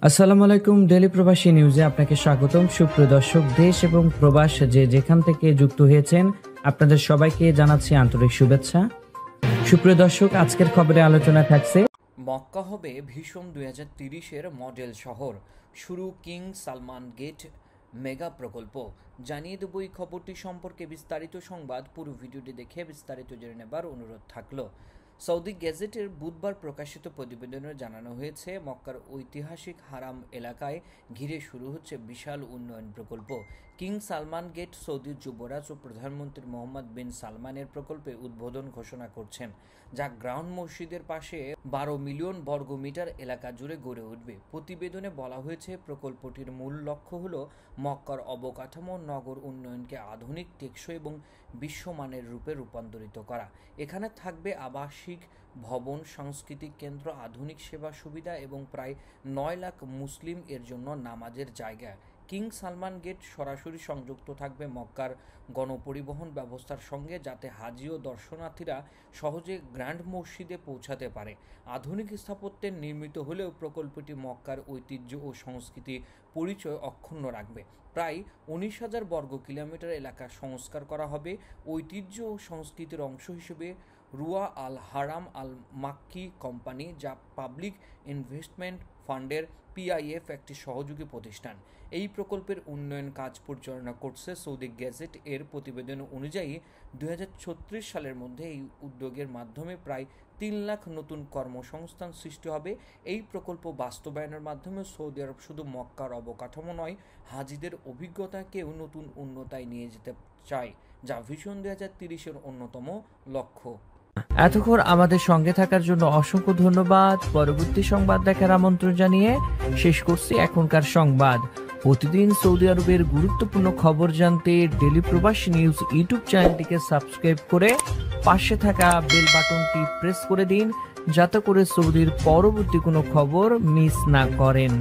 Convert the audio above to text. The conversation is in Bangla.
আসসালামু আলাইকুম। ডেলি প্রবাসী নিউজে আপনাকে স্বাগতম। সুপ্রিয় দর্শক, দেশ এবং প্রবাস যেখান থেকে যুক্ত হয়েছেন আপনাদের সবাইকে জানাচ্ছি আন্তরিক শুভেচ্ছা। সুপ্রিয় দর্শক, আজকের খবরে আলোচনা থাকছে মক্কা হবে ভীষণ 2030-এর মডেল শহর, শুরু কিং সালমান গেট মেগা প্রকল্প। জানিয়ে দেব এই খবরটি সম্পর্কে বিস্তারিত সংবাদ। পুরো ভিডিওটি দেখে বিস্তারিত জেনে নেবার অনুরোধ থাকলো। সৌদি গেজেটের বুধবার প্রকাশিত প্রতিবেদনে জানানো হয়েছে, মক্কার ঐতিহাসিক হারাম এলাকায় ঘিরে শুরু হচ্ছে বিশাল উন্নয়ন প্রকল্প। কিং সালমান গেট সৌদির যুবরাজ ও প্রধানমন্ত্রী মোহাম্মদ বিন সালমানের প্রকল্পে উদ্বোধন ঘোষণা করছেন, যা গ্রাউন্ড মসজিদের পাশে 12 মিলিয়ন বর্গমিটার এলাকা জুড়ে গড়ে উঠবে। প্রতিবেদনে বলা হয়েছে, প্রকল্পটির মূল লক্ষ্য হল মক্কার অবকাঠামো নগর উন্নয়নকে আধুনিক, টেকসই এবং বিশ্বমানের রূপে রূপান্তরিত করা। এখানে থাকবে আবাসিক ভবন, সাংস্কৃতিক কেন্দ্র, আধুনিক সেবা সুবিধা এবং প্রায় 9 লাখ মুসলিম এর জন্য নামাজের জায়গা। কিং সালমান গেট সরাসরি সংযুক্ত থাকবে মক্কার গণপরিবহন ব্যবস্থার সঙ্গে, যাতে হাজি ও দর্শনার্থীরা সহজে গ্র্যান্ড মসজিদে পৌঁছাতে পারে। আধুনিক স্থাপত্যে নির্মিত হলেও প্রকল্পটি মক্কার ঐতিহ্য ও সংস্কৃতি পরিচয় অক্ষুণ্ণ রাখবে। প্রায় 19,000 বর্গ কিলোমিটার এলাকা সংস্কার করা হবে। ঐতিহ্য ও সংস্কৃতির অংশ হিসেবে রুয়া আল হারাম আল মাক্কি কোম্পানি, যা পাবলিক ইনভেস্টমেন্ট ফান্ডের পিআইএফ একটি সহযোগী প্রতিষ্ঠান, এই প্রকল্পের উন্নয়ন কাজ পরিচালনা করছে। সৌদি গেজেট এর প্রতিবেদন অনুযায়ী 2036 সালের মধ্যে এই উদ্যোগের মাধ্যমে প্রায় 3 লাখ নতুন কর্মসংস্থান সৃষ্টি হবে। এই প্রকল্প বাস্তবায়নের মাধ্যমে সৌদি আরব শুধু মক্কার অবকাঠামো নয়, হাজিদের অভিজ্ঞতাকেও নতুন উন্নতায় নিয়ে যেতে চায়, যা ভিশন 2030-এর অন্যতম লক্ষ্য। এতক্ষণ আমাদের সঙ্গে থাকার জন্য অসংখ্য ধন্যবাদ। পরবর্তী সংবাদ দেখার আমন্ত্রণ জানিয়ে শেষ করছি এখনকার সংবাদ। প্রতিদিন সৌদি আরবের গুরুত্বপূর্ণ খবর জানতে ডেলি প্রবাসী নিউজ ইউটিউব চ্যানেলটিকে সাবস্ক্রাইব করে পাশে থাকা বেল বাটনটি প্রেস করে দিন, যাতে করে সৌদির পরবর্তী কোনো খবর মিস না করেন।